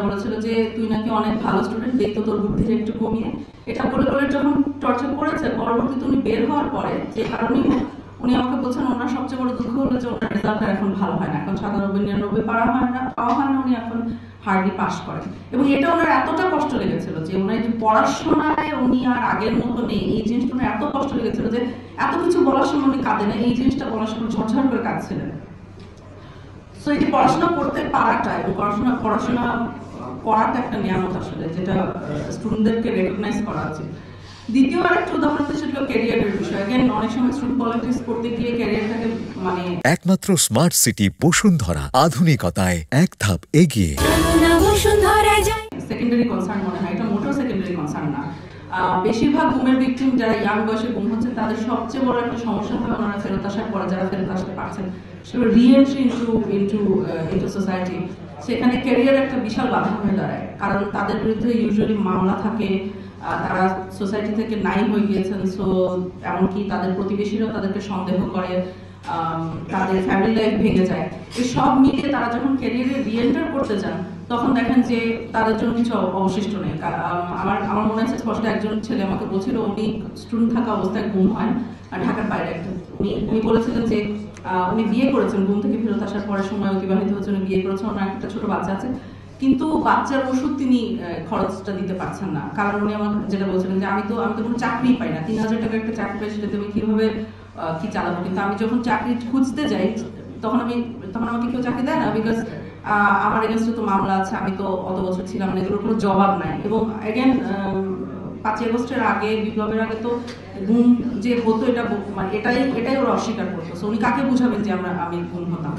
বলেছিল যে তুই নাকি অনেক ভালো স্টুডেন্ট, দেখতো তোর বুদ্ধি একটু কমিয়ে। এটা বলে বলে যখন টর্চার করেছে, পরবর্তীতে উনি বের হওয়ার পরে যে কারণে উনি আমাকে বলছেন ওনার সবচেয়ে বড় দুঃখ হলো যে ওনার রেজাল্ট এখন ভালো হয় না, এখন 97-99 পাওয়া হয় না, উনি এখন হার্ডলি পাস করেন। এবং এটা ওনার এতটা কষ্ট লেগেছিল যে ওনার যে পড়াশোনায় উনি আর আগের মতো নেই, এই জিনিসটা ওনার এত কষ্ট লেগেছিল যে এত কিছু বলার সময় উনি কাঁদে না, এই জিনিসটা বলার সময় ঝরঝর করে কাঁদছিলেন। তো এই যে পড়াশোনা করতে পারাটা এবং পড়াশোনা করাটা একটা নিয়ামত আসলে, যেটা স্টুডেন্টদেরকে রেকগনাইজ করা উচিত। দ্বিতীয় আরেকটা উদাহরণ হচ্ছে সেটা ক্যারিয়ারের বিষয়। অনেক সময় স্টুডেন্ট পলিটিক্স করতে গিয়ে ক্যারিয়ারটাকে একমাত্র স্মার্ট সিটি বসুন্ধরা, আধুনিকতায় এক ধাপ এগিয়ে। সেকেন্ডারি কনসার্ন মনে হয়, এটা মোটেও সেকেন্ডারি কনসার্ন না। বেশিরভাগ গুমের ভিকটিম যারা ইয়াং বয়সে গুম হচ্ছে, তাদের সবচেয়ে বড় একটা সমস্যা হয় ওনারা ফেরত আসার পরে, যারা ফেরত আসতে পারছেন সেটা রিএন্ট্রি ইনটু সোসাইটি। সেখানে ক্যারিয়ার একটা বিশাল বাধা হয়ে দাঁড়ায়, কারণ তাদের বিরুদ্ধে ইউজুয়ালি মামলা থাকে, তারা সোসাইটি থেকে নাই হয়ে গিয়েছেন। সো এমনকি তাদের প্রতিবেশীরাও তাদেরকে সন্দেহ করে, তাদের ফ্যামিলি লাইফ ভেঙে যায়। এই সব মিলিয়ে তারা যখন ক্যারিয়ারে রিএন্টার করতে যান, তখন দেখেন যে তাদের জন্য কিছু অবশিষ্ট নেই। আমার মনে আছে স্পষ্ট, একজন ছেলে আমাকে বলছিল উনি স্টুডেন্ট থাকা অবস্থায় গুম হয় ঢাকার বাইরে একটা। উনি বলেছিলেন যে উনি বিয়ে করেছেন, গুম থেকে ফেরত আসার পরে সময় অতিবাহিত হচ্ছে, উনি বিয়ে করেছেন, ওনার একটা ছোট বাচ্চা আছে, কিন্তু বাচ্চার ওষুধ তিনি খরচটা দিতে পারছেন না। কারণ উনি আমাকে যেটা বলছিলেন যে আমি তো কোনো চাকরি পাই না, 3000 টাকার একটা চাকরি পাই, সেটাতে আমি কিভাবে কি চালাবো। কিন্তু আমি যখন চাকরি খুঁজতে যাই, তখন আমাকে কেউ চাকরি দেয় না, বিকজ আমার এগেন্স্টে তো মামলা আছে, আমি তো অত বছর ছিলাম না, এগুলোর কোনো জবাব নাই। এবং এগেন 5 আগস্টের আগে, বিপ্লবের আগে তো গুম যে হতো এটা মানে এটাই ওরা অস্বীকার করতো। সো উনি কাকে বুঝাবেন যে আমি গুম হতাম।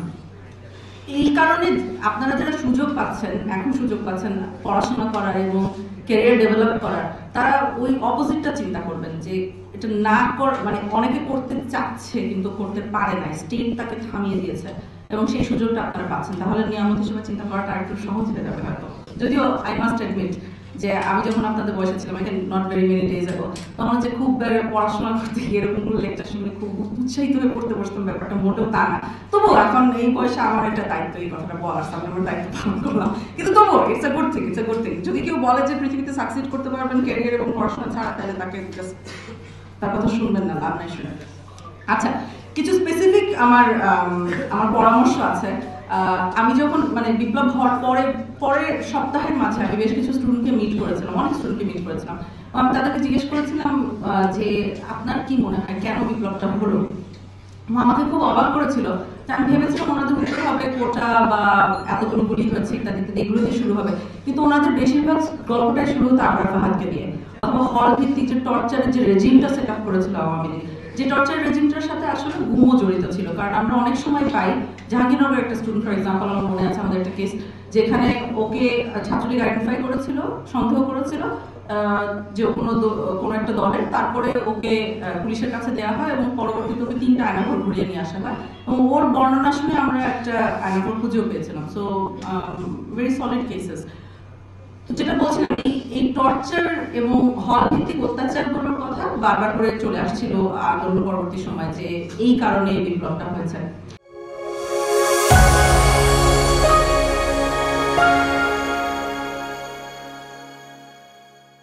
এই কারণে আপনারা যারা এখন সুযোগ পাচ্ছেন পড়াশোনা করার এবং ক্যারিয়ার ডেভেলপ করার, তারা ওই অপোজিটটা চিন্তা করবেন যে এটা না মানে অনেকে করতে চাচ্ছে কিন্তু করতে পারে না, স্টেট তাকে থামিয়ে দিয়েছে, এবং সেই সুযোগটা আপনারা পাচ্ছেন। তাহলে নিয়ামত হিসেবে চিন্তা করাটা একটু সহজ হয়ে যাবে হয়তো। যদিও আই মাস্ট অ্যাডমিট যে আমি যখন আপনাদের বয়সে ছিলাম, নট ভেরি মেনি ডেজ আগো, তখন যে খুব পড়াশোনা করতে গিয়ে এরকম কোনো লেকচার শুনে খুব উৎসাহিত হয়ে পড়তে বসতাম, ব্যাপারটা মোটেও তা না। তবুও এখন এই বয়সে আমার একটা দায়িত্ব, এই কথাটা বলার সামনে আমার দায়িত্ব পালন করলাম। কিন্তু তবুও ইটস আ গুড থিং। যদি কেউ বলে যে পৃথিবীতে সাকসিড করতে পারবেন ক্যারিয়ার এবং পড়াশোনা ছাড়া, তাহলে তাকে তার কথা শুনবেন না, লাভ নাই শুনে। আচ্ছা, কিছু স্পেসিফিক আমার পরামর্শ আছে। আমি যখন মানে বিপ্লব হওয়ার পরের সপ্তাহের মাঝে আমি বেশ কিছু স্টুডেন্টকে মিট করেছিলাম, অনেক স্টুডেন্টকে মিট করেছিলাম। আমি তাদেরকে জিজ্ঞেস করেছিলাম যে আপনার কি মনে হয় কেন বিপ্লবটা হলো। আমাকে খুব অবাক করেছিল। আমি ভেবেছিলাম ওনাদের উত্তর হবে কোটা বা এতগুলো গুলি হয়েছে ইত্যাদি এগুলো দিয়ে শুরু হবে, কিন্তু ওনাদের বেশিরভাগ গল্পটাই শুরু হতো আবরার ফাহাদকে দিয়ে, অথবা হল ভিত্তিক যে টর্চারের যে রেজিমটা সেট আপ করেছিল আওয়ামী লীগ, যে টর্চার রেজিমটার সাথে আসলে গুমও জড়িত ছিল। কারণ আমরা অনেক সময় পাই, জাহাঙ্গীরনগরের একটা স্টুডেন্ট ফর এক্সাম্পল আমার মনে আছে, আমাদের একটা কেস যেখানে ওকে ছাত্রলীগ আইডেন্টিফাই করেছিল, সন্দেহ করেছিল যে কোনো একটা দলের, তারপরে ওকে পুলিশের কাছে দেওয়া হয় এবং পরবর্তীতে ওকে 3টা আয়নাঘর ঘুরিয়ে নিয়ে আসা হয়, এবং ওর বর্ণনা শুনে আমরা একটা আয়নাঘর খুঁজেও পেয়েছিলাম। So very solid cases. যেটা বলছিলাম, এই টর্চার এবং হল ভিত্তিক অত্যাচারগুলোর কথা বারবার করে চলে আসছিল আন্দোলন পরবর্তী সময়, যে এই কারণে এই বিপ্লবটা হয়েছে।